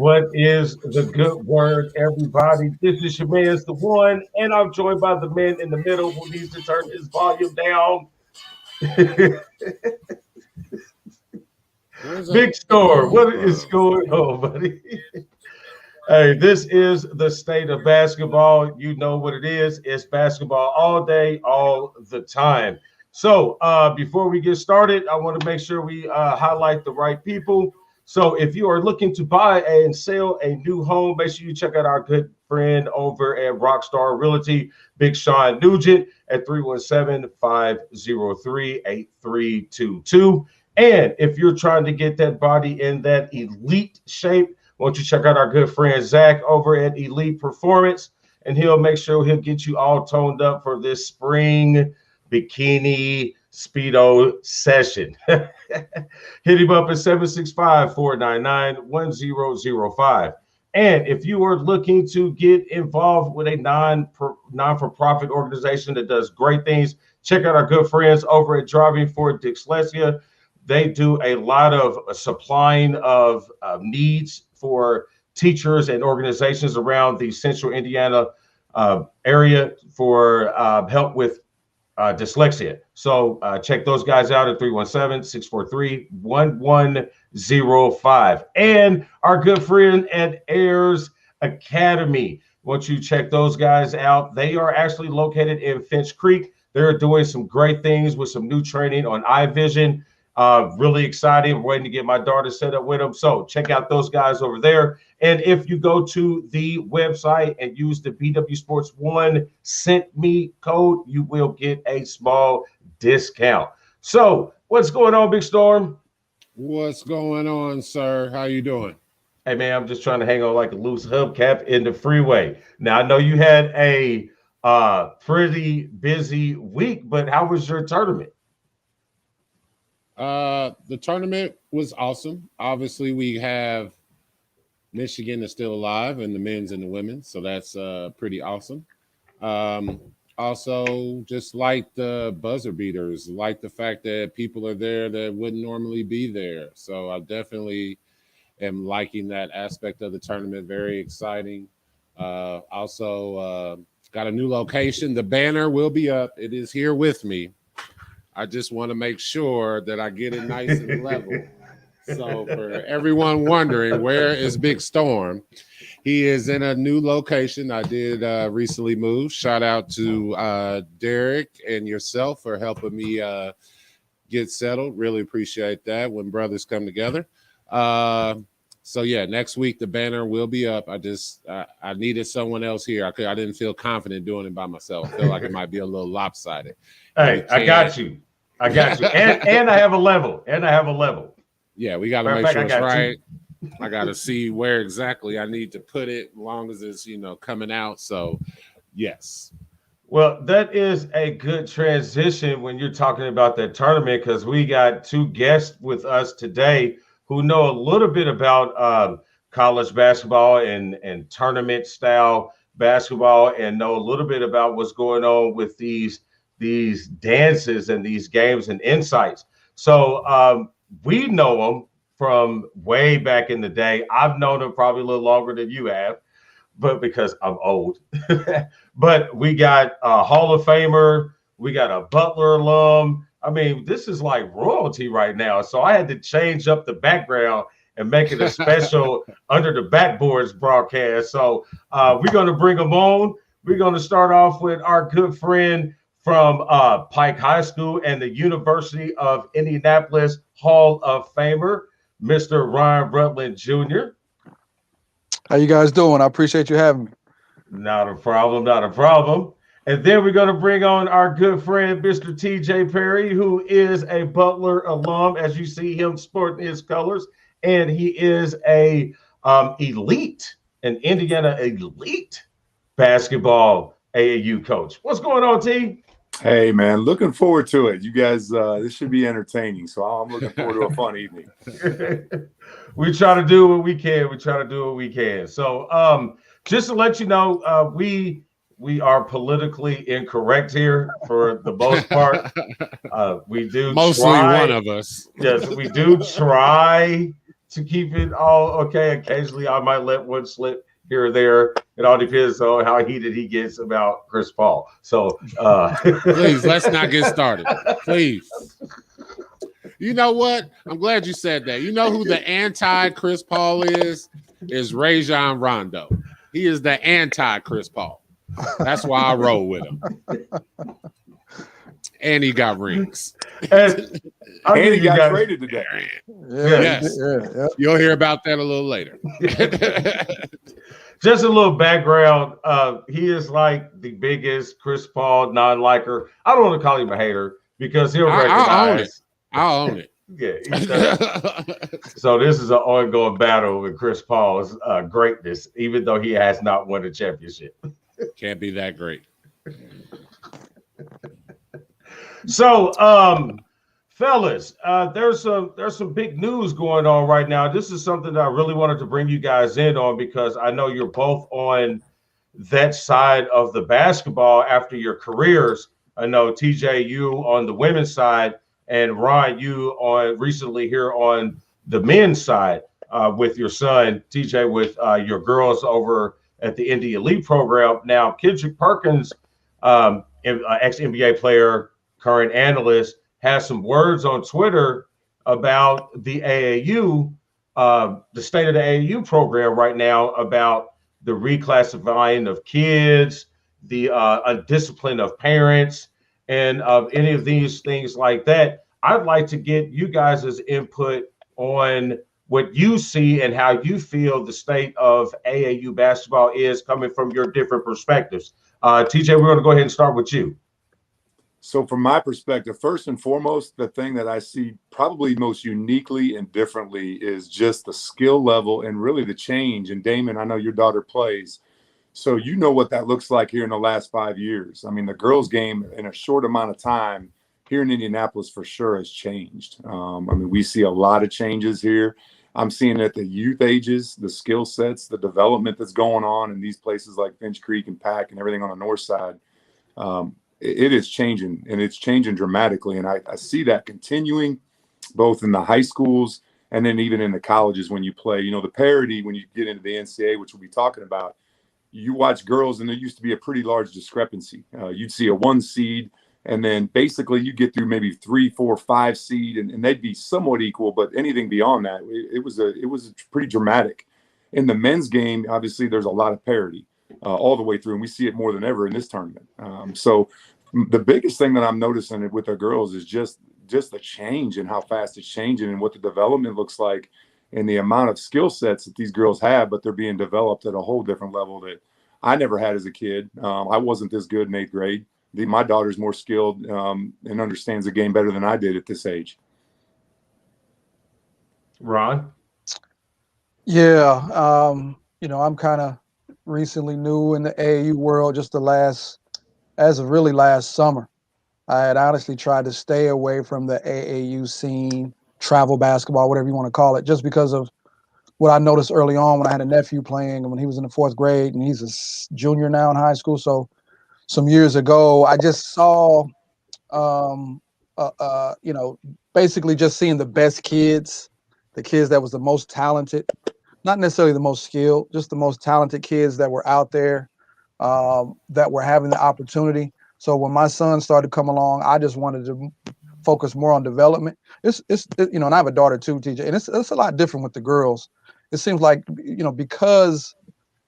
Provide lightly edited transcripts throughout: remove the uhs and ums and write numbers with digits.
What is the good word, everybody? This is your man's the one, and I'm joined by the man in the middle who needs to turn his volume down. Big Storm, what is going on, buddy? Hey, this is the state of basketball. You know what it is. It's basketball all day, all the time. So before we get started, I want to make sure we highlight the right people. So if you are looking to buy and sell a new home, make sure you check out our good friend over at Rockstar Realty, Big Shawn Nugent at 317-503-8322. And if you're trying to get that body in that elite shape, why don't you check out our good friend Zach over at Elite Performance, and he'll make sure he'll get you all toned up for this spring bikini Speedo session. Hit him up at 765-499-1005. And if you are looking to get involved with a non-for-profit organization that does great things, check out our good friends over at Driving for Dyslexia. They do a lot of supplying of needs for teachers and organizations around the central Indiana area for help with dyslexia. So check those guys out at 317-643-1105. And our good friend at Ayers Academy. Once you check those guys out, they are actually located in Finch Creek. They're doing some great things with some new training on eye vision. Really excited. I'm waiting to get my daughter set up with them. So check out those guys over there. And if you go to the website and use the BWSPORTS1 sent me code, you will get a small discount. So what's going on, Big Storm? What's going on, sir? How you doing? Hey, man, I'm just trying to hang on like a loose hubcap in the freeway. Now, I know you had a pretty busy week, but how was your tournament? The tournament was awesome. Obviously, we have Michigan is still alive in the men's and the women's, so that's pretty awesome. Also, just like the buzzer beaters, like the fact that people are there that wouldn't normally be there. So I definitely am liking that aspect of the tournament. Very exciting. Also, got a new location. The banner will be up. It is here with me. I just want to make sure that I get it nice and level. So for everyone wondering, where is Big Storm? He is in a new location. I did recently move. Shout out to Derek and yourself for helping me get settled. Really appreciate that when brothers come together. So yeah, next week the banner will be up. I needed someone else here. I didn't feel confident doing it by myself. I feel like it might be a little lopsided. Hey, I got you. And I have a level. Yeah, we got to make sure it's right. I got to see where exactly I need to put it, as long as it's, coming out. So, yes. Well, that is a good transition when you're talking about that tournament, because we got two guests with us today who know a little bit about college basketball and tournament style basketball, and know a little bit about what's going on with these dances and these games and insights. So we know them from way back in the day. I've known them probably a little longer than you have, but because I'm old. But we got a Hall of Famer, we got a Butler alum. I mean, this is like royalty right now. So I had to change up the background and make it a special Under the Backboards broadcast. So we're going to bring them on. We're going to start off with our good friend from Pike High School and the University of Indianapolis Hall of Famer, Mr. Ryan Rutland Jr. How you guys doing? I appreciate you having me. Not a problem. And then we're going to bring on our good friend, Mr. TJ Perry, who is a Butler alum, as you see him sporting his colors. And he is a an Indiana Elite basketball AAU coach. What's going on, T? Hey, man, looking forward to it. You guys, this should be entertaining. So I'm looking forward to a fun evening. We try to do what we can. So just to let you know, we are politically incorrect here for the most part. We do mostly one of us. Yes, we do try to keep it all okay. Occasionally, I might let one slip here or there. It all depends on how heated he gets about Chris Paul. So, please, let's not get started. Please. You know what? I'm glad you said that. You know who the anti-Chris Paul is? Is Rajon Rondo. He is the anti-Chris Paul. That's why I roll with him. And he got rings. And he got traded today. Yes. Yeah. You'll hear about that a little later. Just a little background. He is like the biggest Chris Paul non-liker. I don't want to call him a hater because he'll recognize. I'll own it. Yeah. So this is an ongoing battle with Chris Paul's greatness, even though he has not won a championship. Can't be that great. So, fellas, there's some big news going on right now. This is something that I really wanted to bring you guys in on because I know you're both on that side of the basketball after your careers. I know TJ, you on the women's side, and Ron, you on recently here on the men's side with your son, TJ, with your girls over at the Indiana Elite program. Now, Kendrick Perkins, ex-NBA player, current analyst, has some words on Twitter about the AAU, the state of the AAU program right now, about the reclassifying of kids, the undiscipline of parents, and of any of these things like that. I'd like to get you guys' input on what you see and how you feel the state of AAU basketball is coming from your different perspectives. TJ, we're going to go ahead and start with you. So from my perspective, first and foremost, the thing that I see probably most uniquely and differently is just the skill level and really the change. And Damon, I know your daughter plays, so you know what that looks like here in the last 5 years. I mean, the girls' game in a short amount of time here in Indianapolis for sure has changed. I mean, we see a lot of changes here. I'm seeing at the youth ages, the skill sets, the development that's going on in these places like Finch Creek and Pack and everything on the north side. It is changing, and it's changing dramatically. And I see that continuing both in the high schools and then even in the colleges when you play. You know, the parity when you get into the NCAA, which we'll be talking about, you watch girls, and there used to be a pretty large discrepancy. You'd see a 1 seed, and then basically you get through maybe 3, 4, 5 seed, and they'd be somewhat equal. But anything beyond that, it was pretty dramatic. In the men's game, obviously, there's a lot of parity all the way through, and we see it more than ever in this tournament. So the biggest thing that I'm noticing with our girls is just the change and how fast it's changing and what the development looks like and the amount of skill sets that these girls have, but they're being developed at a whole different level that I never had as a kid. I wasn't this good in 8th grade. My daughter's more skilled and understands the game better than I did at this age. Ron? Yeah, you know, I'm kind of recently new in the AAU world, just as of really last summer. I had honestly tried to stay away from the AAU scene, travel basketball, whatever you want to call it, just because of what I noticed early on when I had a nephew playing when he was in the 4th grade, and he's a junior now in high school. So some years ago, I just saw, you know, basically just seeing the best kids, the kids that was the most talented, not necessarily the most skilled, just the most talented kids that were out there, that were having the opportunity. So when my son started to come along, I just wanted to focus more on development. It's you know, and I have a daughter too, TJ, and it's a lot different with the girls. It seems like, you know, because,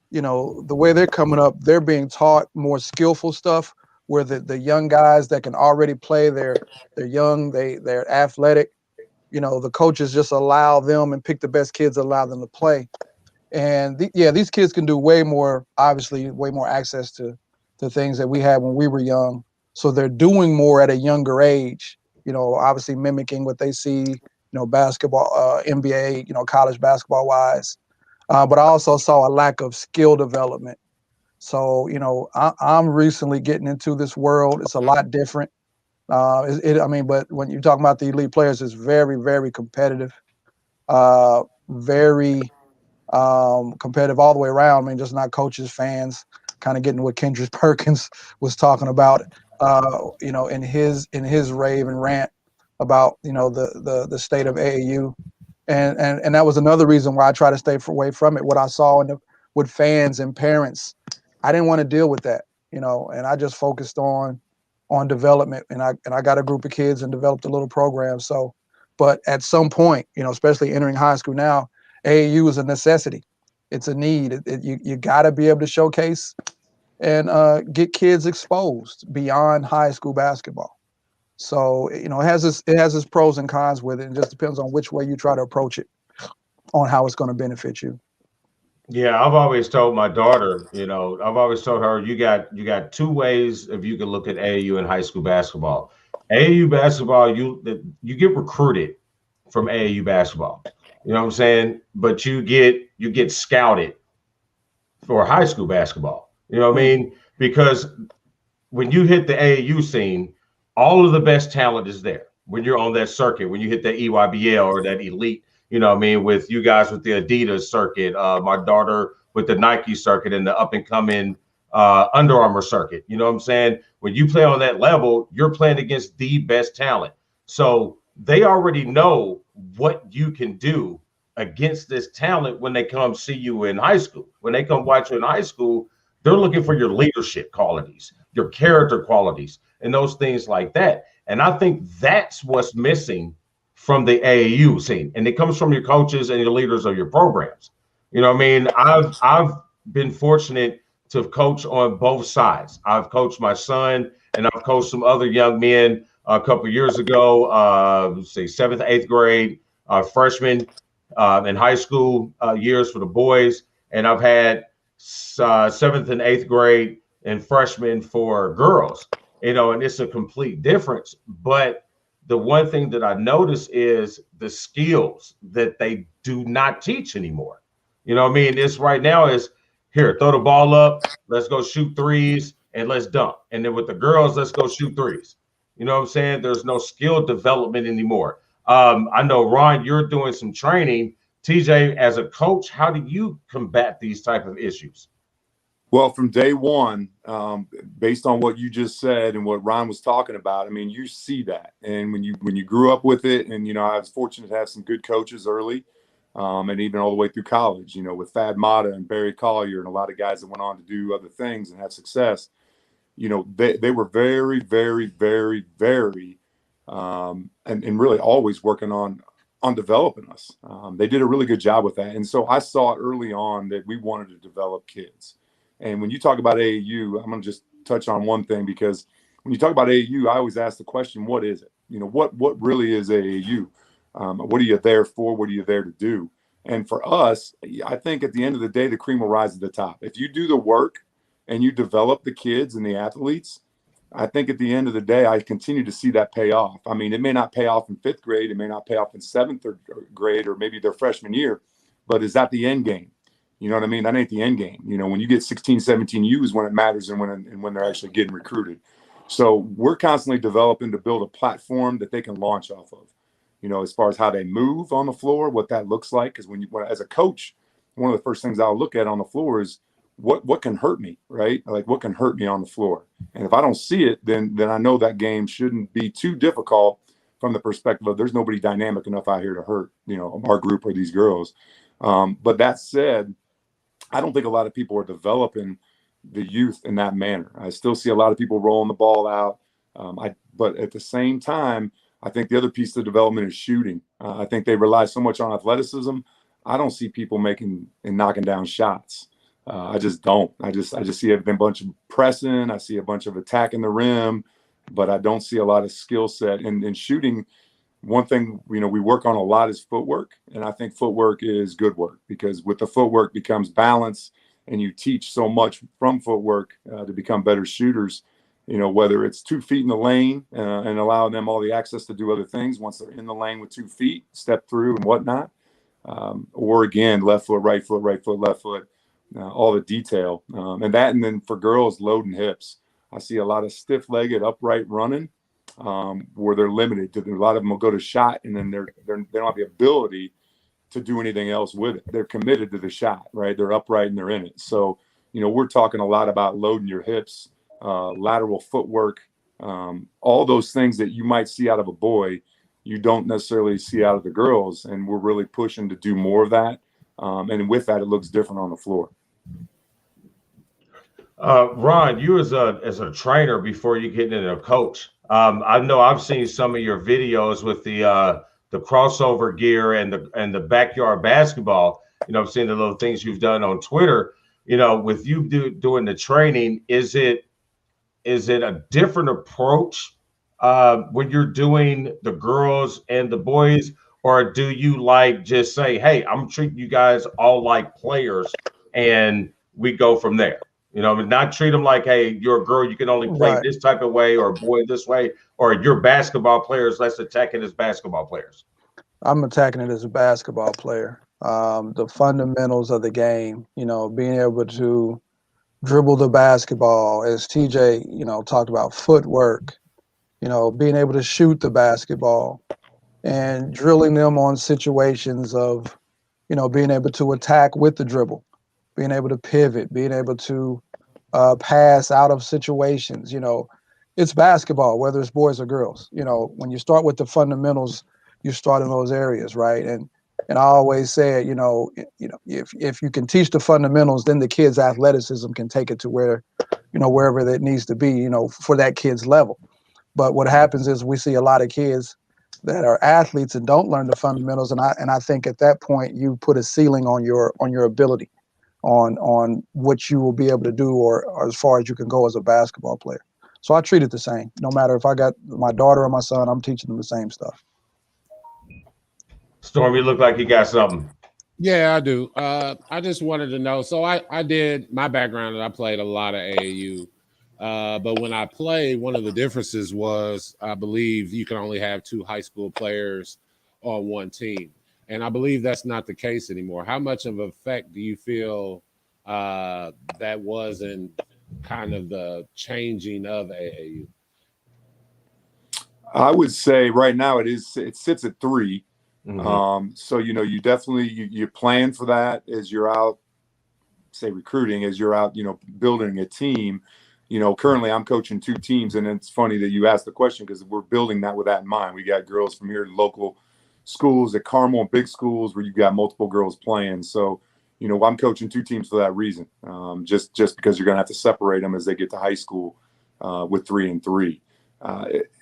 you know, the way they're coming up, they're being taught more skillful stuff where the young guys that can already play, they're young, they're athletic, you know, the coaches just allow them and pick the best kids, allow them to play. And these kids can do way more access to things that we had when we were young. So they're doing more at a younger age, you know, obviously mimicking what they see, you know, basketball, NBA, you know, college basketball wise. But I also saw a lack of skill development. So, you know, I'm recently getting into this world. It's a lot different. I mean, but when you're talking about the elite players, it's very, very competitive, very competitive all the way around. I mean, just not coaches, fans, kind of getting what Kendrick Perkins was talking about, you know, in his rave and rant about, you know, the state of AAU. And that was another reason why I try to stay away from it. What I saw with fans and parents, I didn't want to deal with that, and I just focused on development. And I got a group of kids and developed a little program. So, but at some point, especially entering high school now, AAU is a necessity. It's a need. You got to be able to showcase and get kids exposed beyond high school basketball. So, it has its pros and cons with it. It just depends on which way you try to approach it, on how it's going to benefit you. Yeah, I've always told my daughter, I've always told her, you got two ways if you can look at AAU and high school basketball. AAU basketball, you get recruited from AAU basketball. You know what I'm saying? But you get scouted for high school basketball. You know what I mean? Because when you hit the AAU scene, all of the best talent is there. When you're on that circuit, when you hit that EYBL or that elite, with you guys with the Adidas circuit, my daughter with the Nike circuit and the up and coming Under Armour circuit. You know what I'm saying? When you play on that level, you're playing against the best talent. So they already know what you can do against this talent when they come see you in high school. When they come watch you in high school, they're looking for your leadership qualities, your character qualities, and those things like that. And I think that's what's missing from the AAU scene. And it comes from your coaches and your leaders of your programs. You know what I mean? I've been fortunate to coach on both sides. I've coached my son and I've coached some other young men a couple of years ago, say 7th, 8th grade, freshmen in high school years for the boys. And I've had 7th and 8th grade and freshmen for girls, and it's a complete difference. But the one thing that I notice is the skills that they do not teach anymore. You know what I mean? This right now is here, throw the ball up, let's go shoot threes and let's dunk. And then with the girls, let's go shoot threes. You know what I'm saying? There's no skill development anymore. I know, Ron, you're doing some training. TJ, as a coach, how do you combat these type of issues? Well, from day one, based on what you just said and what Ron was talking about, I mean, you see that. And when you grew up with it, and, I was fortunate to have some good coaches early, and even all the way through college, with Thad Mata and Barry Collier and a lot of guys that went on to do other things and have success, they were very, very, very, very, and really always working on developing us. They did a really good job with that. And so I saw early on that we wanted to develop kids. And when you talk about AAU, I'm going to just touch on one thing, because when you talk about AAU, I always ask the question, what is it? What really is AAU? What are you there for? What are you there to do? And for us, I think at the end of the day, the cream will rise to the top. If you do the work and you develop the kids and the athletes, I think at the end of the day, I continue to see that pay off. I mean, it may not pay off in 5th grade. It may not pay off in 7th grade or maybe their freshman year, but is that the end game? You know what I mean? That ain't the end game. When you get 16, 17 U's when it matters and when they're actually getting recruited. So we're constantly developing to build a platform that they can launch off of, as far as how they move on the floor, what that looks like. Because as a coach, one of the first things I'll look at on the floor is what can hurt me, right? Like what can hurt me on the floor. And if I don't see it, then I know that game shouldn't be too difficult from the perspective of there's nobody dynamic enough out here to hurt, our group or these girls. But that said, I don't think a lot of people are developing the youth in that manner. I still see a lot of people rolling the ball out. But at the same time, I think the other piece of development is shooting. I think they rely so much on athleticism. I don't see people making and knocking down shots. I just don't. I just see a bunch of pressing. I see a bunch of attacking the rim, but I don't see a lot of skill set. And shooting, one thing, we work on a lot is footwork. And I think footwork is good work, because with the footwork becomes balance, and you teach so much from footwork to become better shooters, whether it's 2 feet in the lane and allow them all the access to do other things once they're in the lane with 2 feet, step through and whatnot. Or again, left foot, right foot, left foot, all the detail. And then for girls, loading hips. I see a lot of stiff-legged upright running. Where they're limited to, a lot of them will go to shot, and then they don't have the ability to do anything else with it. They're committed to the shot, right? They're upright and they're in it. So, we're talking a lot about loading your hips, lateral footwork, all those things that you might see out of a boy. you don't necessarily see out of the girls, and we're really pushing to do more of that. And with that, it looks different on the floor. Ron, you as a trainer before you get into a coach, I know I've seen some of your videos with the crossover gear and the backyard basketball. You know, I've seen the little things you've done on Twitter. You know, with you doing the training, is it a different approach when you're doing the girls and the boys, or do you like just say, hey, I'm treating you guys all like players and we go from there? You know, not treat them like, hey, you're a girl, you can only play this type of way, or a boy this way, or you're basketball players, let's attack it as basketball players. I'm attacking it as a basketball player. The fundamentals of the game, you know, being able to dribble the basketball, as TJ, you know, talked about footwork, you know, being able to shoot the basketball and drilling them on situations of, you know, being able to attack with the dribble, being able to pivot, being able to pass out of situations. You know, it's basketball, whether it's boys or girls. You know, when you start with the fundamentals, you start in those areas, right? And I always say, you know, if you can teach the fundamentals, then the kid's athleticism can take it to where, you know, wherever that needs to be, you know, for that kid's level. But what happens is we see a lot of kids that are athletes and don't learn the fundamentals, and I think at that point you put a ceiling on your ability, on what you will be able to do, or as far as you can go as a basketball player. So I treat it the same. No matter if I got my daughter or my son, I'm teaching them the same stuff. Storm, you look like you got something. Yeah, I do. I just wanted to know. So I did my background, and I played a lot of AAU. But when I played, one of the differences was I believe you can only have 2 high school players on one team. And I believe that's not the case anymore. How much of an effect do you feel that was in kind of the changing of AAU? I would say right now it sits at 3. Mm-hmm. So, you know, you definitely, you plan for that as you're out, say recruiting, as you're out, you know, building a team. You know, currently I'm coaching 2 teams, and it's funny that you asked the question because we're building that with that in mind. We got girls from here, local schools at Carmel and big schools where you've got multiple girls playing. So, you know, I'm coaching 2 teams for that reason. Just because you're going to have to separate them as they get to high school with 3 and 3.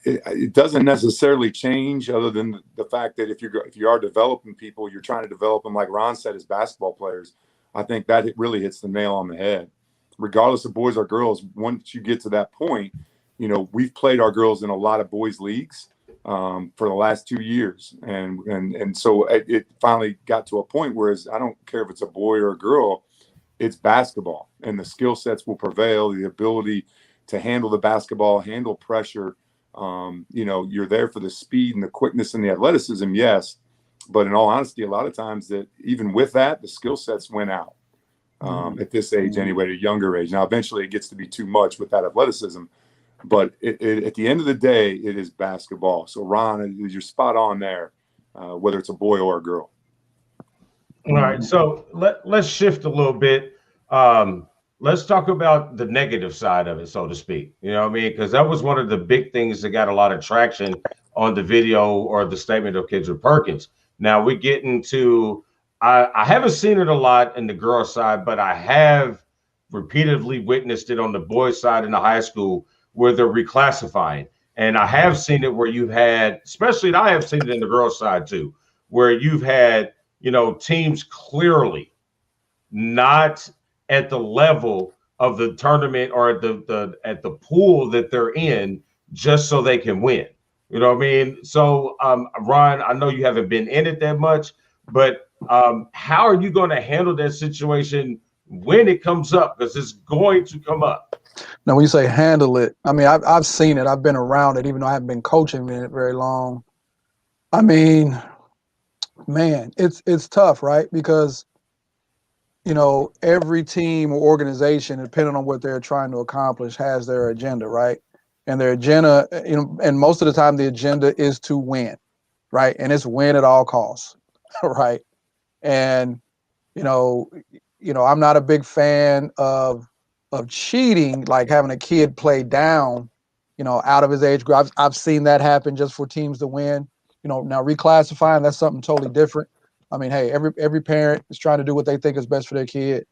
It doesn't necessarily change, other than the fact that if you are developing people, you're trying to develop them, like Ron said, as basketball players. I think that it really hits the nail on the head. Regardless of boys or girls, once you get to that point, you know, we've played our girls in a lot of boys leagues for the last 2 years, and so it finally got to a point where I don't care if it's a boy or a girl, it's basketball, and the skill sets will prevail. The ability to handle the basketball, handle pressure. You know, you're there for the speed and the quickness and the athleticism, yes. But in all honesty, a lot of times that even with that, the skill sets went out at this age anyway, at a younger age. Now, eventually it gets to be too much with that athleticism. But at the end of the day, it is basketball. So, Ron, you're spot on there, whether it's a boy or a girl. All right. So let's shift a little bit. Let's talk about the negative side of it, so to speak. You know what I mean? Because that was one of the big things that got a lot of traction on the video or the statement of Kendra Perkins. Now we get into, I haven't seen it a lot in the girl side, but I have repeatedly witnessed it on the boys side in the high school where they're reclassifying. And I have seen it where you've had, especially I have seen it in the girl side too, where you've had, you know, teams clearly not at the level of the tournament or at the pool that they're in, just so they can win. You know what I mean? So, Ron, I know you haven't been in it that much, but how are you going to handle that situation when it comes up? Because it's going to come up. Now, when you say handle it, I mean, I've seen it. I've been around it, even though I haven't been coaching in it very long. I mean, man, it's tough, right? Because, you know, every team or organization, depending on what they're trying to accomplish, has their agenda, right? And their agenda, you know, and most of the time the agenda is to win, right? And it's win at all costs, right? And, you know, I'm not a big fan of cheating, like having a kid play down, you know, out of his age group. I've seen that happen just for teams to win. Now reclassifying, that's something totally different. I mean, hey, every parent is trying to do what they think is best for their kid.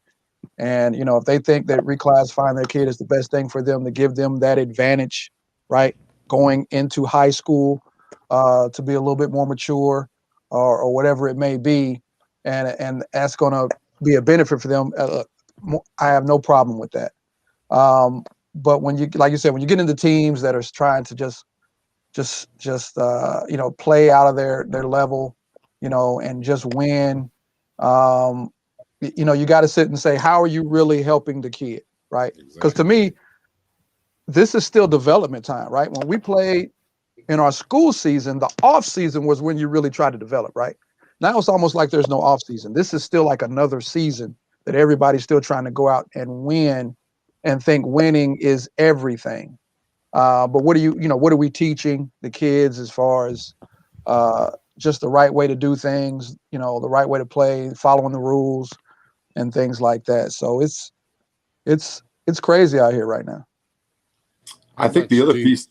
And, if they think that reclassifying their kid is the best thing for them to give them that advantage, right, going into high school, to be a little bit more mature or whatever it may be, and that's going to be a benefit for them, I have no problem with that. But when like you said, when you get into teams that are trying to just play out of their level, and just win, you got to sit and say, how are you really helping the kid, right? Because to me, this is still development time, right? When we played in our school season, the off season was when you really try to develop, right? Now it's almost like there's no off season. This is still like another season that everybody's still trying to go out and win and think winning is everything. But what are we teaching the kids as far as just the right way to do things, the right way to play, following the rules and things like that. So it's crazy out here right now. I think the other piece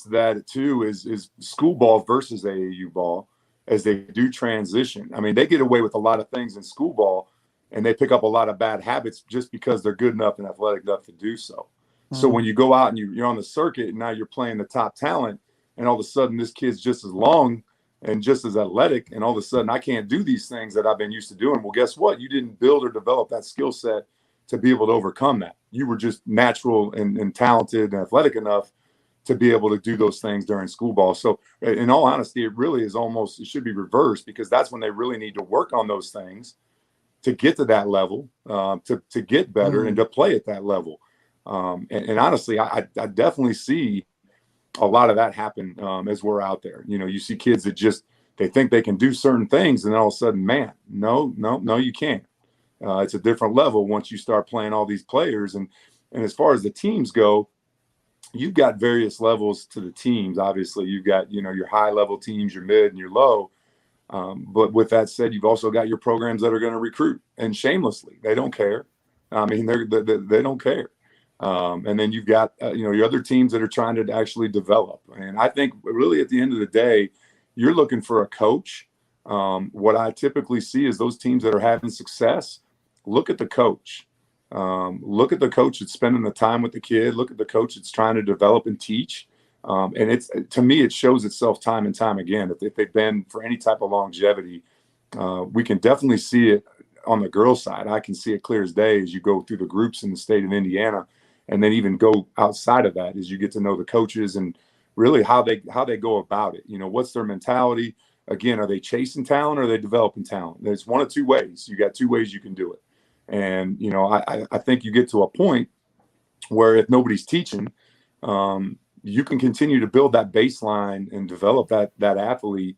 to that too is school ball versus AAU ball as they do transition. I mean, they get away with a lot of things in school ball and they pick up a lot of bad habits just because they're good enough and athletic enough to do so. Mm-hmm. So when you go out and you're on the circuit and now you're playing the top talent and all of a sudden this kid's just as long and just as athletic, and all of a sudden I can't do these things that I've been used to doing. Well, guess what? You didn't build or develop that skill set to be able to overcome that. You were just natural and talented and athletic enough to be able to do those things during school ball. So in all honesty, it should be reversed, because that's when they really need to work on those things to get to that level, to get better and to play at that level. And honestly, I definitely see a lot of that happen as we're out there. You see kids that they think they can do certain things, and then all of a sudden, man, no, you can't. It's a different level once you start playing all these players. And as far as the teams go, you've got various levels to the teams. Obviously, you've got, your high level teams, your mid and your low. But with that said, you've also got your programs that are going to recruit, and shamelessly, they don't care. I mean, they don't care. And then you've got, your other teams that are trying to actually develop. And I think really at the end of the day, you're looking for a coach. What I typically see is those teams that are having success, look at the coach. Look at the coach that's spending the time with the kid. Look at the coach that's trying to develop and teach. And to me, it shows itself time and time again. If they've been for any type of longevity, we can definitely see it on the girls' side. I can see it clear as day as you go through the groups in the state of Indiana, and then even go outside of that as you get to know the coaches and really how they go about it. What's their mentality? Again, are they chasing talent or are they developing talent? There's one of two ways. You got two ways you can do it. And, I think you get to a point where if nobody's teaching, you can continue to build that baseline and develop that athlete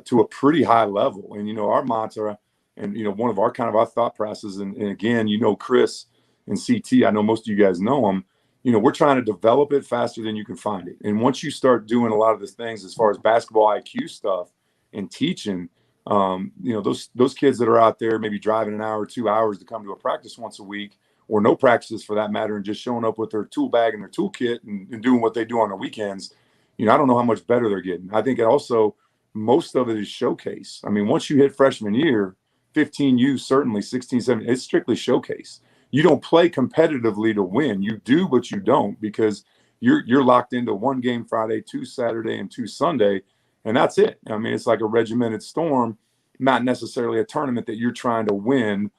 to a pretty high level. And, our mantra and, one of our our thought processes, and again, Chris and CT, I know most of you guys know them, we're trying to develop it faster than you can find it. And once you start doing a lot of these things as far as basketball IQ stuff and teaching, those kids that are out there maybe driving an hour or 2 hours to come to a practice once a week, or no practices for that matter, and just showing up with their tool bag and their toolkit and doing what they do on the weekends, I don't know how much better they're getting. I think it also, most of it is showcase. I mean, once you hit freshman year, 15U, certainly 16, 17, it's strictly showcase. You don't play competitively to win. You do, but you don't, because you're locked into one game Friday, 2 Saturday, and 2 Sunday, and that's it. I mean, it's like a regimented storm, not necessarily a tournament that you're trying to win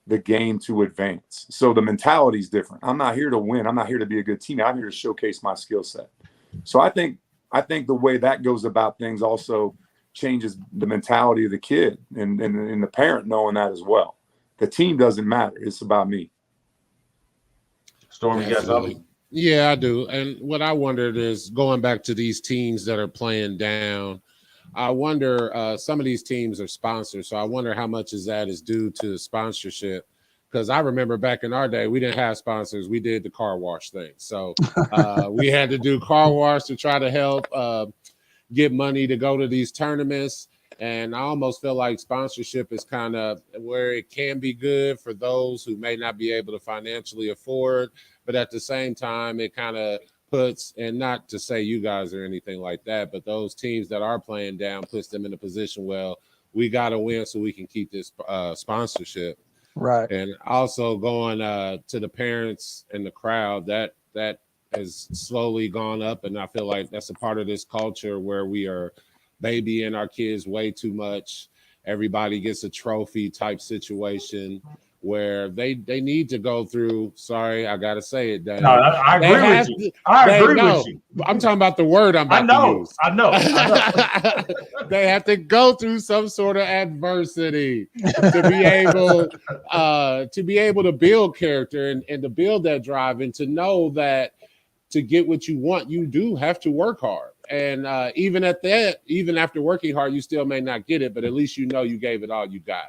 the game to advance. So the mentality is different. I'm not here to win. I'm not here to be a good team. I'm here to showcase my skill set. So I think the way that goes about things also changes the mentality of the kid and the parent knowing that as well. The team doesn't matter. It's about me. Storm, you got something? Yeah, I do. And what I wondered is, going back to these teams that are playing down, I wonder, some of these teams are sponsored, so I wonder how much is due to sponsorship. Because I remember back in our day, we didn't have sponsors. We did the car wash thing. So we had to do car wash to try to help get money to go to these tournaments. And I almost feel like sponsorship is kind of where it can be good for those who may not be able to financially afford. But at the same time, it kind of puts, and not to say you guys or anything like that, but those teams that are playing down puts them in a position, well, we got to win so we can keep this sponsorship. Right. And also going to the parents and the crowd, that has slowly gone up. And I feel like that's a part of this culture where we are babying our kids way too much. Everybody gets a trophy type situation where they need to go through. Sorry, I gotta say it, Dan. No, I agree with you. I agree with you. I'm talking about the word I'm about to use. I know. They have to go through some sort of adversity to be able to build character and to build that drive, and to know that to get what you want, you do have to work hard. And even after working hard, you still may not get it, but at least you know you gave it all you got.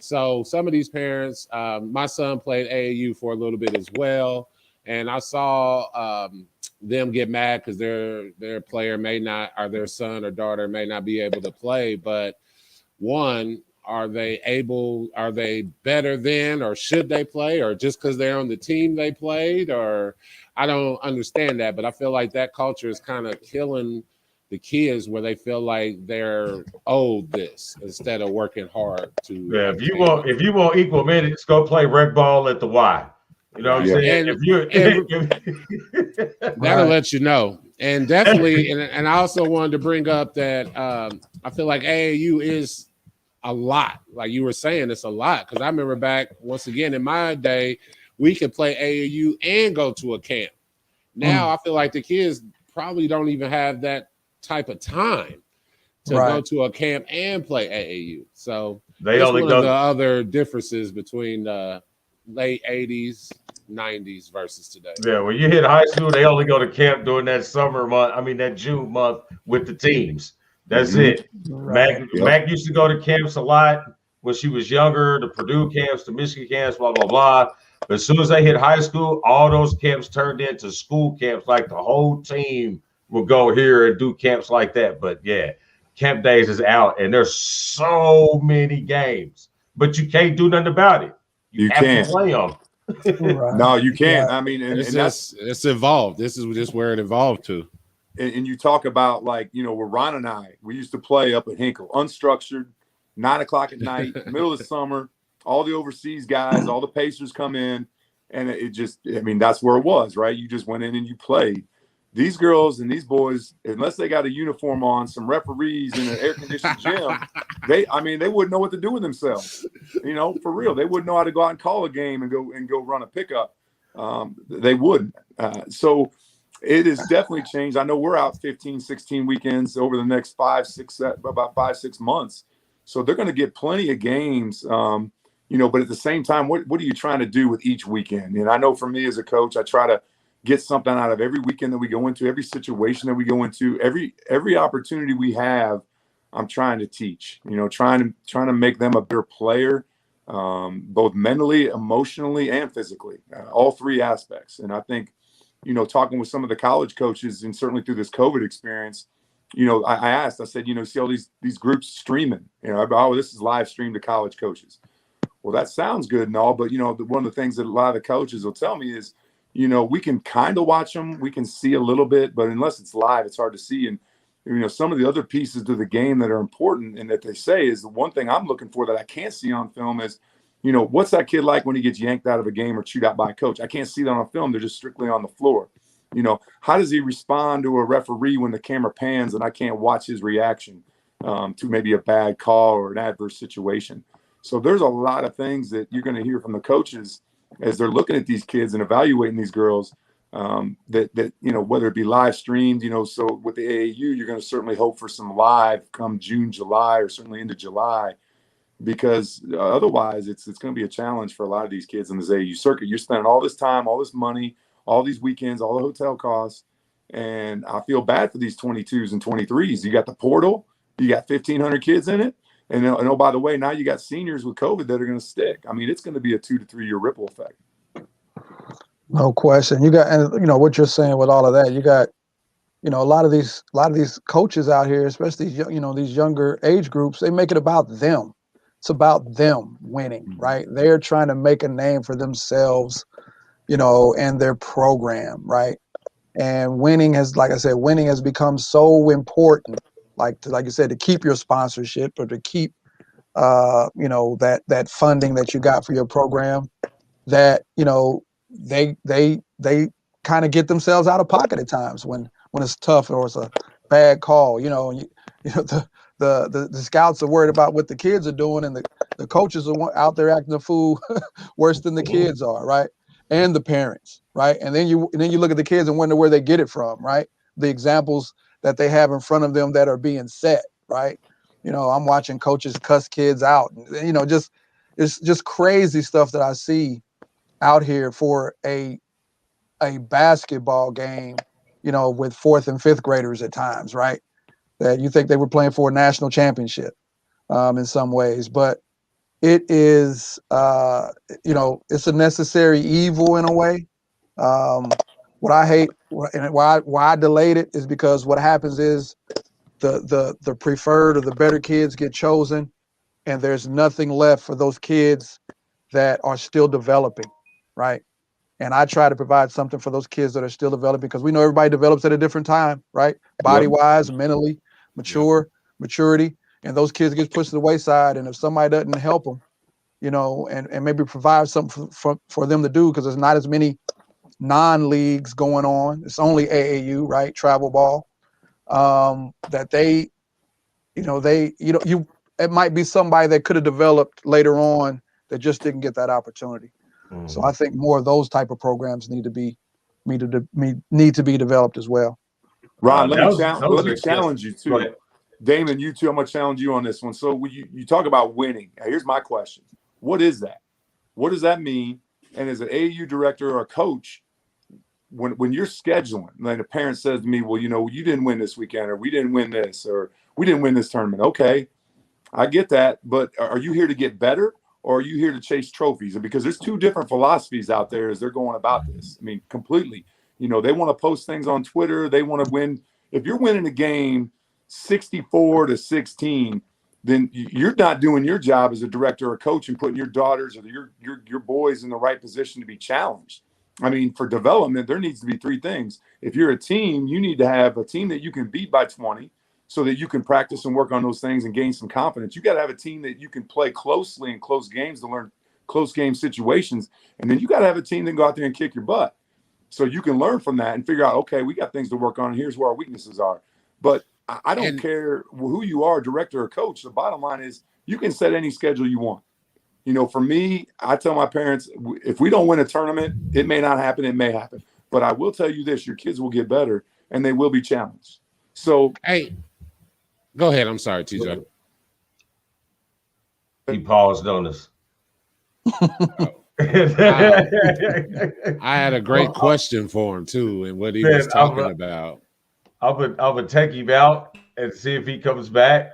So some of these parents, my son played AAU for a little bit as well, and I saw them get mad because their player may not, or their son or daughter may not be able to play. But one, are they better than, or should they play, or just because they're on the team they played? Or I don't understand that, but I feel like that culture is kind of killing the kids, where they feel like they're owed this instead of working hard to. Yeah, if you want equal minutes, go play rec ball at the Y. You know what I'm saying? That'll let you know. And definitely, and I also wanted to bring up that I feel like AAU is a lot. Like you were saying, it's a lot. Because I remember back, once again, in my day, we could play AAU and go to a camp. Now I feel like the kids probably don't even have that type of time to go to a camp and play AAU. So they that's only one go of the other differences between late 80s, 90s versus today. Yeah, when you hit high school, they only go to camp during that that June month with the teams. That's it. Right. Mac used to go to camps a lot when she was younger, the Purdue camps, the Michigan camps, blah, blah, blah. But as soon as they hit high school, all those camps turned into school camps. Like the whole team will go here and do camps like that. But yeah, camp days is out, and there's so many games, but you can't do nothing about it. You have to play them. Right. No, you can't. I mean, it's evolved. This is just where it evolved to. And you talk about, like, you know, where Ron and I, we used to play up at Hinkle, unstructured, 9 o'clock at night, middle of the summer, all the overseas guys, all the Pacers come in, and it just, I mean, that's where it was, right? You just went in and you played. These girls and these boys, unless they got a uniform on, some referees in an air-conditioned gym, they wouldn't know what to do with themselves. You know, for real. They wouldn't know how to go out and call a game and go run a pickup. They wouldn't. So it has definitely changed. I know we're out 15, 16 weekends over the next 5, 6 months. So they're going to get plenty of games, you know, but at the same time, what are you trying to do with each weekend? And I know for me as a coach, I try to get something out of every weekend that we go into, every situation that we go into, every opportunity we have. I'm trying to teach, you know, trying to make them a better player, both mentally, emotionally, and physically, all three aspects. And I think, you know, talking with some of the college coaches, and certainly through this COVID experience, you know, I said, you know, see all these groups streaming, you know, oh, this is live stream to college coaches. Well, that sounds good and all, but, you know, one of the things that a lot of the coaches will tell me is, you know, we can kind of watch them, we can see a little bit, but unless it's live, it's hard to see. And, you know, some of the other pieces to the game that are important and that they say is the one thing I'm looking for that I can't see on film is, you know, what's that kid like when he gets yanked out of a game or chewed out by a coach? I can't see that on film. They're just strictly on the floor. You know, how does he respond to a referee when the camera pans and I can't watch his reaction to maybe a bad call or an adverse situation? So there's a lot of things that you're going to hear from the coaches as they're looking at these kids and evaluating these girls, that, you know, whether it be live streamed, you know, so with the AAU, you're going to certainly hope for some live come June, July, or certainly into July, because otherwise it's going to be a challenge for a lot of these kids in this AAU circuit. You're spending all this time, all this money, all these weekends, all the hotel costs. And I feel bad for these 22s and 23s. You got the portal, you got 1,500 kids in it. And oh, by the way, now you got seniors with COVID that are going to stick. I mean, it's going to be a 2 to 3 year ripple effect. No question. You got, and you know what you're saying with all of that. You got, you know, a lot of these coaches out here, especially, you know, these younger age groups, they make it about them. It's about them winning, right? They're trying to make a name for themselves, you know, and their program, right? And winning has, like I said, winning has become so important. Like you said, to keep your sponsorship or to keep, that funding that you got for your program, that they kind of get themselves out of pocket at times when it's tough or it's a bad call. The scouts are worried about what the kids are doing, and the coaches are out there acting a fool worse than the kids are, right? And the parents, right? And then you look at the kids and wonder where they get it from, right? The examples that they have in front of them that are being set, right? I'm watching coaches cuss kids out, it's just crazy stuff that I see out here for a basketball game, with 4th and 5th graders at times, right? That you think they were playing for a national championship in some ways, but it is, it's a necessary evil in a way. What I hate and why I delayed it is because what happens is the preferred or the better kids get chosen, and there's nothing left for those kids that are still developing, right? And I try to provide something for those kids that are still developing, because we know everybody develops at a different time, right? Body-wise, mentally, maturity, and those kids get pushed to the wayside. And if somebody doesn't help them, and maybe provide something for them to do, because there's not as many non-leagues going on. It's only AAU, right? Travel ball. That it might be somebody that could have developed later on that just didn't get that opportunity. Mm-hmm. So I think more of those type of programs need to be developed as well. Ron, let me challenge you too. Damon, you too. I'm going to challenge you on this one. So you talk about winning. Now, here's my question. What is that? What does that mean? And as an AAU director or a coach, when you're scheduling, like a parent says to me, well, you didn't win this weekend, or we didn't win this, or we didn't win this tournament. Okay, I get that. But are you here to get better, or are you here to chase trophies? Because there's two different philosophies out there as they're going about this. I mean, completely. They want to post things on Twitter. They want to win. If you're winning a game 64-16, then you're not doing your job as a director or coach and putting your daughters or your boys in the right position to be challenged. I mean, for development, there needs to be three things. If you're a team, you need to have a team that you can beat by 20 so that you can practice and work on those things and gain some confidence. You got to have a team that you can play closely in close games to learn close game situations. And then you got to have a team that can go out there and kick your butt so you can learn from that and figure out, okay, we got things to work on. And here's where our weaknesses are. But I don't care who you are, director or coach. The bottom line is you can set any schedule you want. For me, I tell my parents, if we don't win a tournament, it may not happen. It may happen. But I will tell you this, your kids will get better and they will be challenged. So, hey, go ahead. I'm sorry, TJ. He paused on us. I had a great question for him too, and what he was talking about. I would take him out and see if he comes back.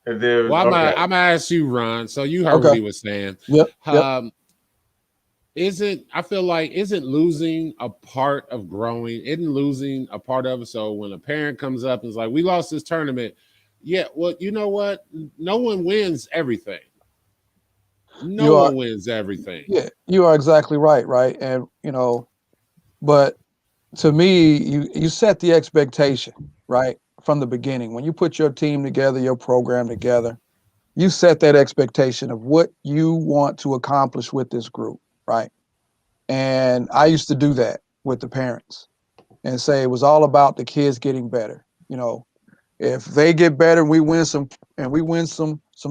And then, I'm gonna ask you, Ron. So you heard what he was saying. Yep. Isn't losing a part of growing? Isn't losing a part of it? So when a parent comes up and is like, "We lost this tournament," yeah. Well, you know what? No one wins everything. No one wins everything. Yeah, you are exactly right. Right, and but to me, you set the expectation right from the beginning. When you put your team together, your program together, you set that expectation of what you want to accomplish with this group, right? And I used to do that with the parents and say it was all about the kids getting better. If they get better and we win some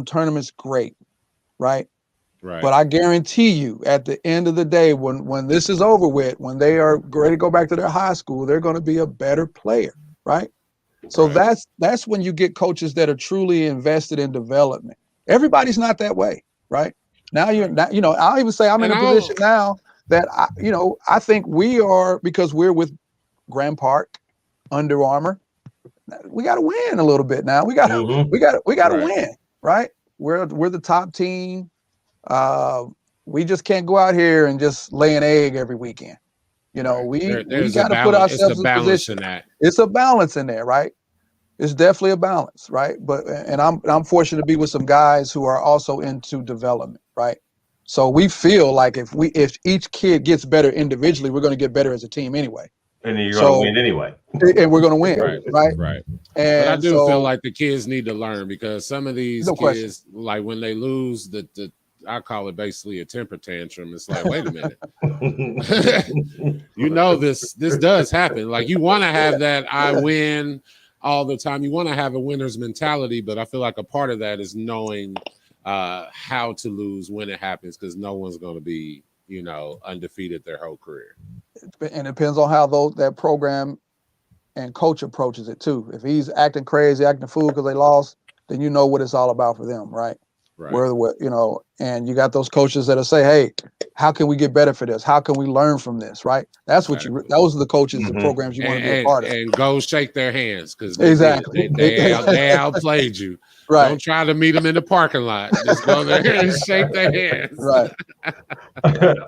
tournaments, great, right? Right. But I guarantee you, at the end of the day, when this is over with, when they are ready to go back to their high school, they're going to be a better player, right? So that's when you get coaches that are truly invested in development. Everybody's not that way, right? Now I'll even say I'm in a position now that I think we are, because we're with Grand Park, Under Armour. We got to win a little bit now. We got to win, right? We're the top team. We just can't go out here and just lay an egg every weekend. We got to put ourselves in a position. It's a balance in there, right? It's definitely a balance, right? But I'm fortunate to be with some guys who are also into development, right? So we feel like if each kid gets better individually, we're going to get better as a team anyway. And then you're going to win anyway. And we're going to win, right? Right. And but I do feel like the kids need to learn, because some of these kids, like when they lose the I call it basically a temper tantrum. It's like, wait a minute. This does happen. Like, you want to have that I win all the time. You want to have a winner's mentality, but I feel like a part of that is knowing how to lose when it happens, because no one's going to be, undefeated their whole career. And it depends on how that program and coach approaches it too. If he's acting crazy, acting a fool because they lost, then you know what it's all about for them, right? Right. And you got those coaches that'll say, "Hey, how can we get better for this? How can we learn from this?" Right? That's what those are the coaches and programs you want to be a part of. And go shake their hands, because they outplayed you. Right. Don't try to meet them in the parking lot. Just go there and shake their hands. Right.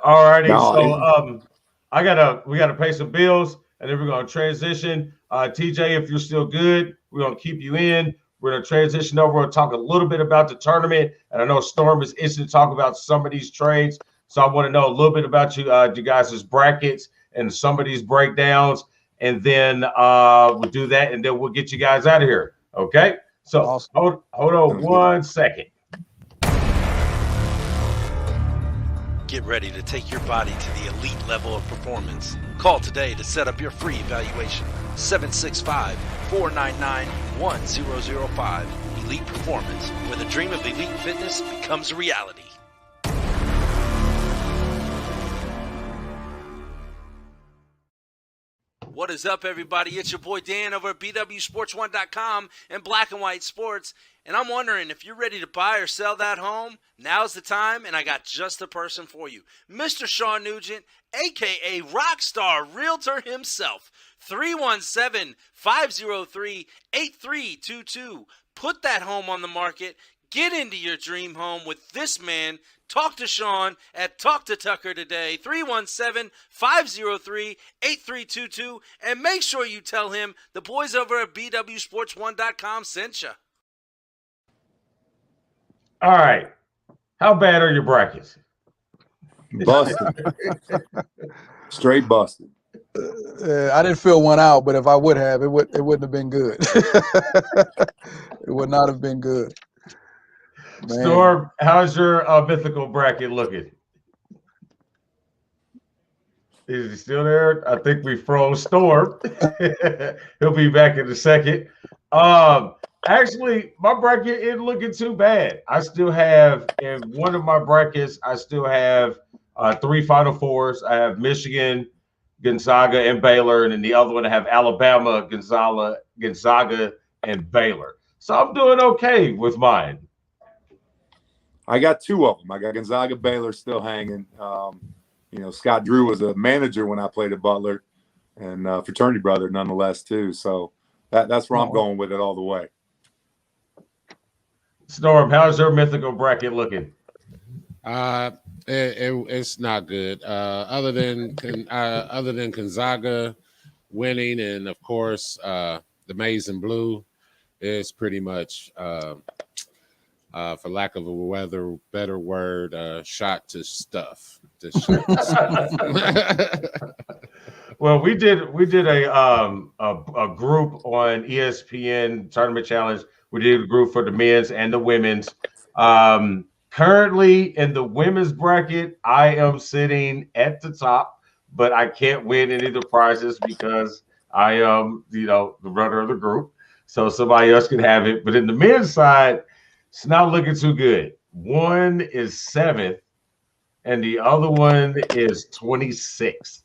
All righty. So we gotta pay some bills, and then we're gonna transition. TJ, if you're still good, we're gonna keep you in. We're going to transition over. We'll talk a little bit about the tournament. And I know Storm is itching to talk about some of these trades. So I want to know a little bit about you guys' brackets and some of these breakdowns. And then we'll do that, and then we'll get you guys out of here. Okay? So awesome. hold on one second. Get ready to take your body to the elite level of performance. Call today to set up your free evaluation. 765-499-1005. Elite Performance, where the dream of elite fitness becomes a reality. What is up, everybody? It's your boy Dan over at BWSPORTS1.com and Black and White Sports. And I'm wondering, if you're ready to buy or sell that home, now's the time, and I got just the person for you. Mr. Shawn Nugent, a.k.a. Rockstar Realtor himself. 317-503-8322. Put that home on the market. Get into your dream home with this man. Talk to Shawn at Talk to Tucker today, 317-503-8322. And make sure you tell him the boys over at BWSPORTS1.com sent you. All right. How bad are your brackets? Busted. Straight busted. I didn't fill one out, but if I would have, it wouldn't have been good. It would not have been good. Man. Storm, how's your mythical bracket looking? Is he still there? I think we froze Storm. He'll be back in a second. Actually, my bracket isn't looking too bad. I still have, in one of my brackets, I still have 3 Final Fours. I have Michigan, Gonzaga, and Baylor. And then the other one, I have Alabama, Gonzaga, and Baylor. So I'm doing okay with mine. I got 2 of them. I got Gonzaga, Baylor still hanging. Scott Drew was a manager when I played at Butler, and fraternity brother nonetheless too. So that's where I'm going with it all the way. Storm, how's your mythical bracket looking? It's not good. Other than Gonzaga winning, and of course the Maize and Blue is pretty much, for lack of a better word, shot to stuff. Well, we did a group on ESPN Tournament Challenge. We did a group for the men's and the women's. Currently in the women's bracket, I am sitting at the top, but I can't win any of the prizes because I am, the runner of the group. So somebody else can have it. But in the men's side, it's not looking too good. One is 7th, and the other one is 26th.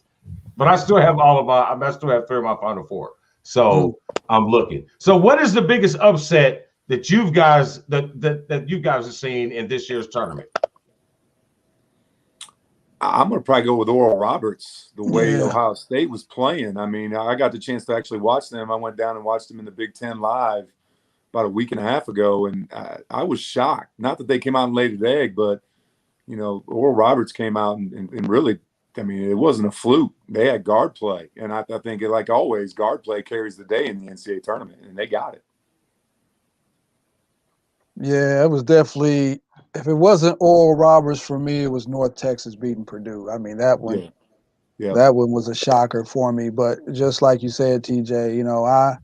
But I still have I still have 3 of my Final Four. So I'm looking. So what is the biggest upset that you guys have seen in this year's tournament? I'm going to probably go with Oral Roberts, the way Ohio State was playing. I mean, I got the chance to actually watch them. I went down and watched them in the Big Ten live about a week and a half ago, and I was shocked. Not that they came out and laid an egg, but, Oral Roberts came out and really, I mean, it wasn't a fluke. They had guard play, and I think, like always, guard play carries the day in the NCAA tournament, and they got it. Yeah, it was definitely if it wasn't Oral Roberts for me, it was North Texas beating Purdue. I mean, that one, that one was a shocker for me. But just like you said, TJ,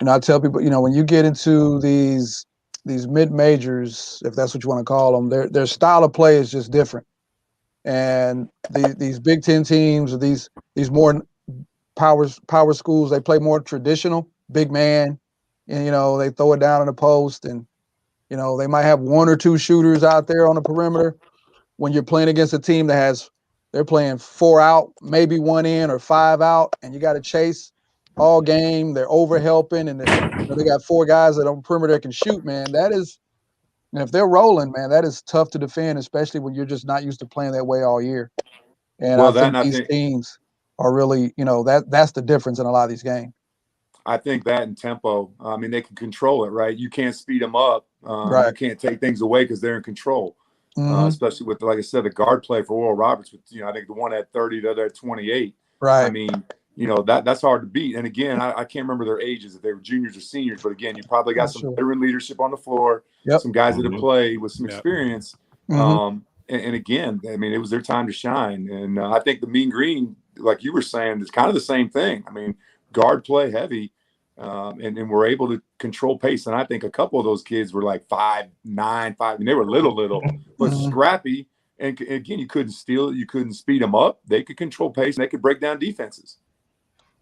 I tell people, when you get into these mid majors, if that's what you want to call them, their style of play is just different. And these Big Ten teams, or these more power schools, they play more traditional, big man, and they throw it down in the post, and they might have one or two shooters out there on the perimeter. When you're playing against a team they're playing 4 out, maybe 1 in or 5 out, and you got to chase all game. They're over helping, and they got 4 guys that on the perimeter that can shoot. Man, that is, and if they're rolling, man, that is tough to defend, especially when you're just not used to playing that way all year. And I think these teams are really, that's the difference in a lot of these games. I think that and tempo. I mean, they can control it, right? You can't speed them up. Right. You can't take things away because they're in control. Especially with, like I said, the guard play for Oral Roberts. With I think the one at 30, the other at 28. Right. I mean, that's hard to beat. And again, I can't remember their ages, if they were juniors or seniors. But again, you probably got some veteran leadership on the floor. Yep. Some guys that have played with some experience. And again, I mean, it was their time to shine. And I think the Mean Green, like you were saying, is kind of the same thing. I mean, guard play heavy. And we're able to control pace. And I think a couple of those kids were like 5'9", 5. I mean, they were little, but scrappy. And again, you couldn't steal it. You couldn't speed them up. They could control pace, and they could break down defenses.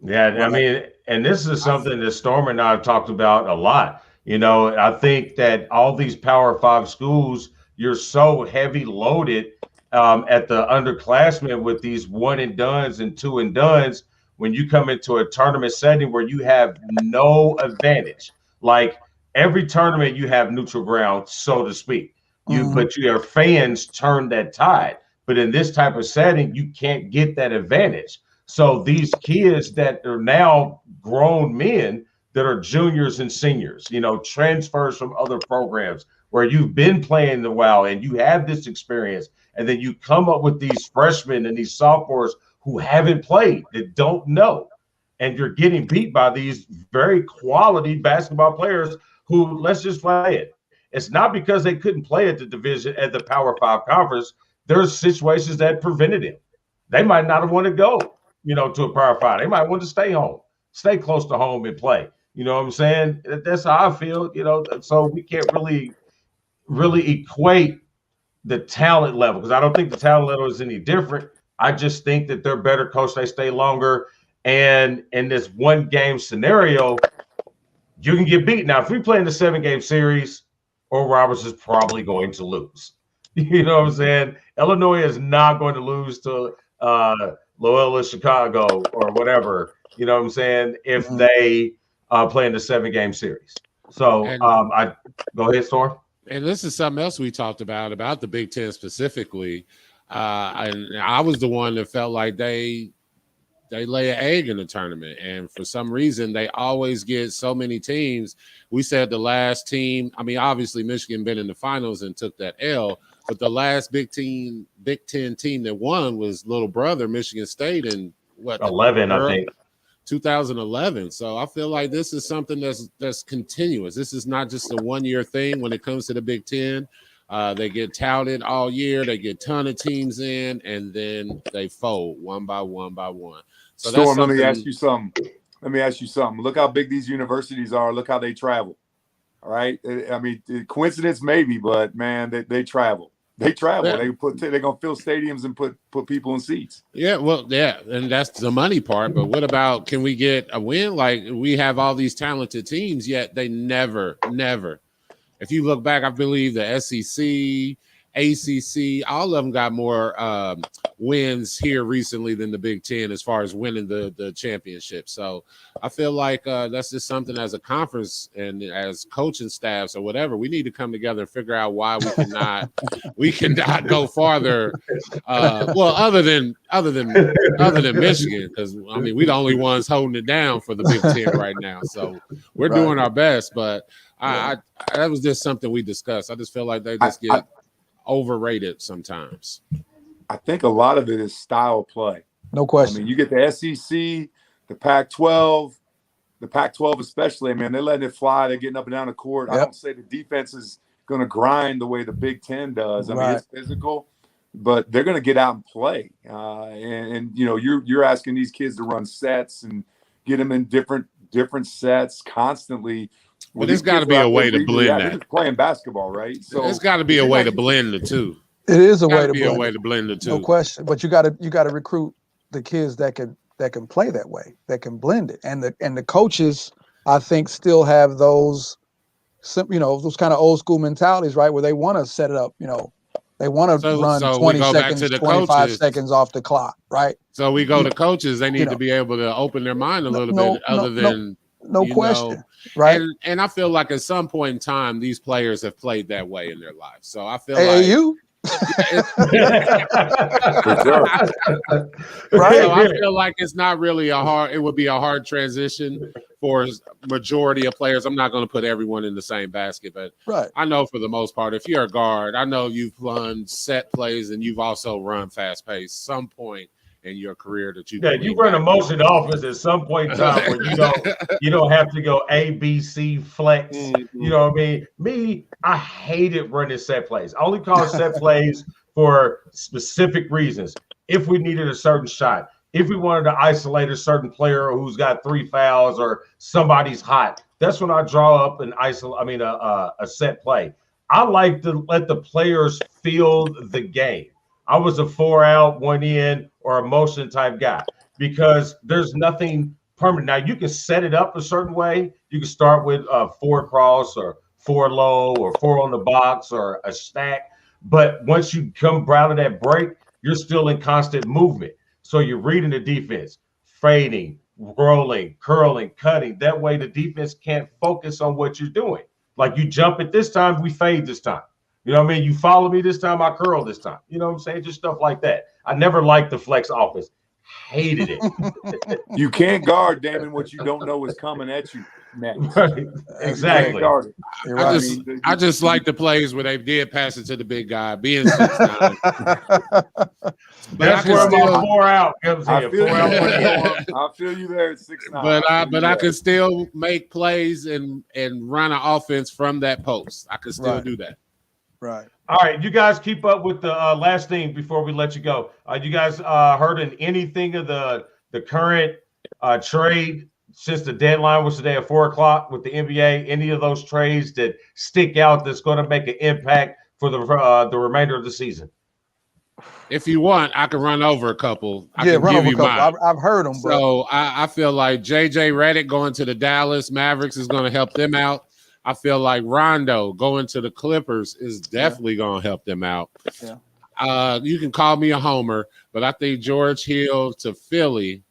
Yeah, I mean, and this is something that Storm and I have talked about a lot. I think that all these Power 5 schools, you're so heavy loaded at the underclassmen with these 1 and dones and 2 and dones. When you come into a tournament setting where you have no advantage, like every tournament you have neutral ground, so to speak. But your fans turn that tide. But in this type of setting, you can't get that advantage. So these kids that are now grown men that are juniors and seniors, transfers from other programs where you've been playing a while and you have this experience, and then you come up with these freshmen and these sophomores who haven't played, that don't know, and you're getting beat by these very quality basketball players who, let's just play it. It's not because they couldn't play at the division, at the Power 5 conference. There's situations that prevented him. They might not have wanted to go, to a Power 5. They might want to stay home, stay close to home and play. You know what I'm saying? That's how I feel, so we can't really equate the talent level, because I don't think the talent level is any different. I just think that they're better coached. They stay longer. And in this 1 game scenario, you can get beat. Now, if we play in the 7-game series, Oral Roberts is probably going to lose. You know what I'm saying? Illinois is not going to lose to Loyola Chicago or whatever, you know what I'm saying, if they play in the 7-game series. So I go ahead, Storm. And this is something else we talked about the Big Ten specifically. And I was the one that felt like they lay an egg in the tournament, and for some reason they always get so many teams. We said the last team, I mean, obviously Michigan been in the finals and took that L, but the last Big Ten team that won was little brother Michigan State in 11, I think 2011. So I feel like this is something that's continuous. This is not just a 1-year thing when it comes to the Big Ten. They get touted all year. They get a ton of teams in, and then they fold one by one by one. So Storm, let me ask you something. Look how big these universities are. Look how they travel. All right. I mean, coincidence maybe, but man, they travel. They travel. Yeah. They're gonna fill stadiums and put people in seats. Yeah, well, yeah, and that's the money part. But what about, can we get a win? Like, we have all these talented teams, yet they never. If you look back, I believe the SEC, ACC, all of them got more wins here recently than the Big Ten as far as winning the championship. So I feel like that's just something as a conference and as coaching staffs or whatever, we need to come together and figure out why we cannot go farther. Well, other than Michigan, because I mean, we're the only ones holding it down for the Big Ten right now. So we're doing our best, but I that was just something we discussed. I just feel like they just get overrated sometimes. I think a lot of it is style play. No question. I mean, you get the SEC, the Pac-12 especially. Man, they're letting it fly. They're getting up and down the court. Yep. I don't say the defense is going to grind the way the Big Ten does. I mean, Right. it's physical, but they're going to get out and play. And you know, you're asking these kids to run sets and get them in different sets constantly. Well, there's got to be a way to blend They're that. just playing basketball, right? So there's got to be a way to blend the two. It is a way to Be a blend way it. to blend the two. No question. But you got to recruit the kids that can play that way, that can blend it, and the coaches, I think, still have those, you know, those kind of old school mentalities, right, where they want to set it up, you know, they want to run 20 seconds, 25 seconds off the clock, right? So we go to coaches; they need to be able to open their mind a little bit, other than no question, right? And I feel like at some point in time, these players have played that way in their lives. So I feel AAU. Right. So I feel like it's not really it would be a hard transition for majority of players. I'm not going to put everyone in the same basket, but I know for the most part, if you're a guard, I know you've run set plays and you've also run fast paced some point in your career that you you run a motion offense at some point in time where you don't have to go A, B, C, flex. You know what I mean? I hated running set plays. I only call set plays for specific reasons. If we needed a certain shot, if we wanted to isolate a certain player who's got 3 fouls or somebody's hot, that's when I draw up a set play. I like to let the players feel the game. I was a 4 out, 1 in, or a motion type guy because there's nothing permanent. Now you can set it up a certain way. You can start with 4 cross or 4 low or 4 on the box or a stack. But once you come out of that break, you're still in constant movement. So you're reading the defense, fading, rolling, curling, cutting. That way the defense can't focus on what you're doing. Like you jump at this time, we fade this time. You know what I mean? You follow me this time, I curl this time. You know what I'm saying? Just stuff like that. I never liked the flex offense. Hated it. You can't guard, Damon, what you don't know is coming at you next. Right. Exactly. I just like the plays where they did pass it to the big guy, being 6'9". That's where my 4 out comes in. I feel you there at 6'9". But I can still make plays and run an offense from that post. I can still do that. Right. All right, you guys keep up with the last thing before we let you go. You guys heard anything of the current trade since the deadline was today at 4:00 with the NBA? Any of those trades that stick out that's going to make an impact for the remainder of the season? If you want, I can run over a couple. I can run give over you a couple. mine. I've heard them. So I feel like JJ Redick going to the Dallas Mavericks is going to help them out. I feel like Rondo going to the Clippers is definitely going to help them out. Yeah. You can call me a homer, but I think George Hill to Philly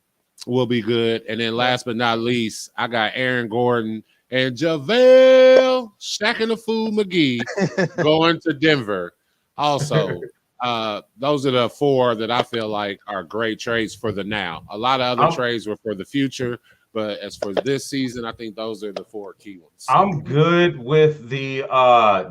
will be good. And then last but not least, I got Aaron Gordon and JaVale Shacking the Fool McGee going to Denver. Also, those are the 4 that I feel like are great trades for the now. A lot of other trades were for the future. But as for this season, I think those are the 4 key ones. I'm good with the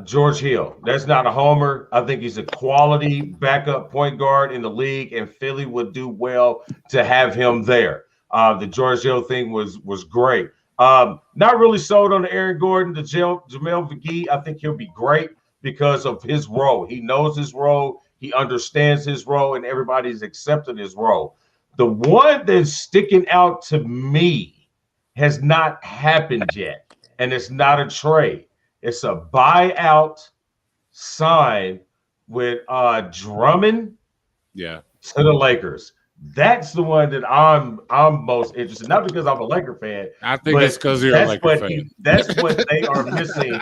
George Hill. That's not a homer. I think he's a quality backup point guard in the league, and Philly would do well to have him there. The George Hill thing was great. Not really sold on the Aaron Gordon, the JaVale McGee. I think he'll be great because of his role. He knows his role. He understands his role, and everybody's accepted his role. The one that's sticking out to me has not happened yet, and it's not a trade. It's a buyout sign with Drummond to the Lakers. That's the one that I'm most interested. Not because I'm a Laker fan. I think it's because you're a Laker fan. That's what they are missing.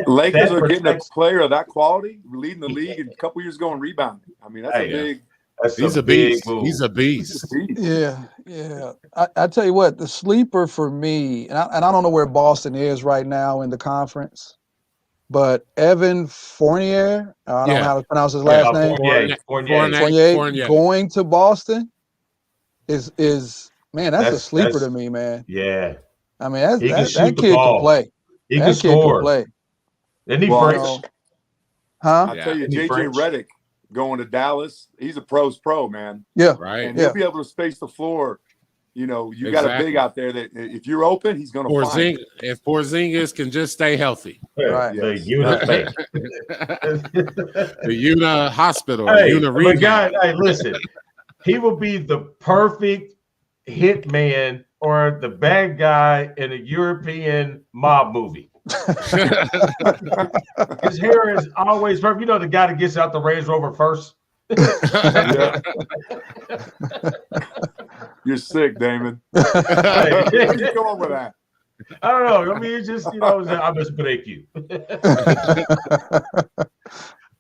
Lakers are getting a player of that quality, leading the league, and a couple years ago and rebounding. I mean, that's a big. He's a beast. He's a beast. Yeah. I tell you what, the sleeper for me, and I don't know where Boston is right now in the conference, but Evan Fournier, I don't know how to pronounce his last name. Fournier going to Boston is man, that's a sleeper to me, man. Yeah. I mean, that kid can play. He can score. And he breaks. I'll tell you, JJ Redick going to Dallas, he's a pro's pro, man. Yeah. Right. And he'll be able to space the floor You know, you got a big out there that if you're open, he's going to find it. If Porzingis can just stay healthy. Right. The unit. The Una Hospital. Hey, Una but Rehab. guys, hey, listen. He will be the perfect hitman or the bad guy in a European mob movie. His hair is always perfect. You know, the guy that gets out the Range Rover first. You're sick, Damon. Where you going with that? I don't know. I mean, it's just, you know, I must break you.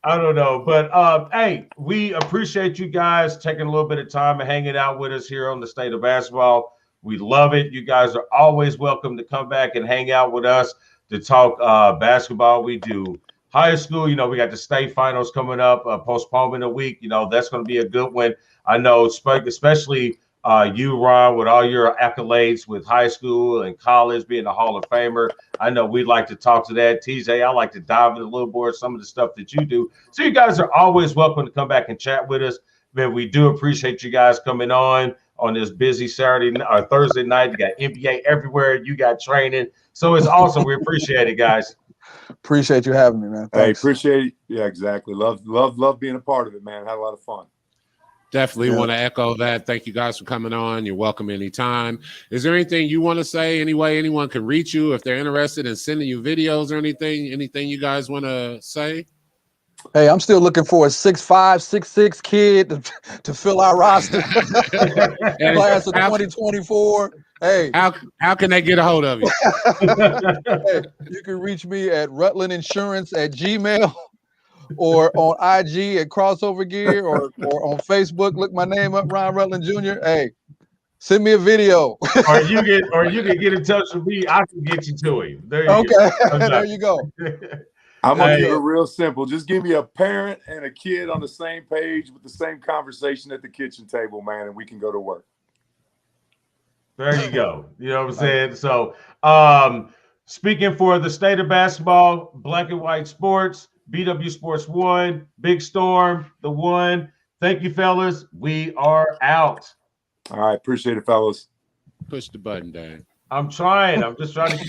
I don't know. But, hey, we appreciate you guys taking a little bit of time and hanging out with us here on the State of Basketball. We love it. You guys are always welcome to come back and hang out with us to talk basketball. We do high school. You know, we got the state finals coming up, postponement a week. You know, that's going to be a good one. I know, especially you, Ron, with all your accolades with high school and college, being a Hall of Famer. I know we'd like to talk to that. TJ, I like to dive in a little more some of the stuff that you do. So you guys are always welcome to come back and chat with us. Man, we do appreciate you guys coming on this busy Saturday or Thursday night. You got NBA everywhere. You got training. So it's awesome. We appreciate it, guys. Appreciate you having me, man. Thanks. Hey, appreciate it. Yeah, exactly. Love being a part of it, man. Had a lot of fun. Definitely want to echo that. Thank you guys for coming on. You're welcome anytime. Is there anything you want to say? Any way anyone can reach you if they're interested in sending you videos or anything? Anything you guys want to say? Hey, I'm still looking for a 6'5", 6'6" kid to fill our roster. Class of 2024. Hey, how can they get a hold of you? Hey, you can reach me at rutlandinsurance@gmail.com or on IG at Crossover Gear or on Facebook. Look my name up, Ron Rutland Jr. Hey, send me a video. or you can get in touch with me. I can get you to him. There you go. Okay. There you go. I'm going to keep it real simple. Just give me a parent and a kid on the same page with the same conversation at the kitchen table, man, and we can go to work. There you go. You know what I'm saying? So, speaking for the State of Basketball, Black and White Sports, BW Sports 1, Big Storm, TheOne. Thank you, fellas. We are out. All right. Appreciate it, fellas. Push the button, Dan. I'm trying. I'm just trying to keep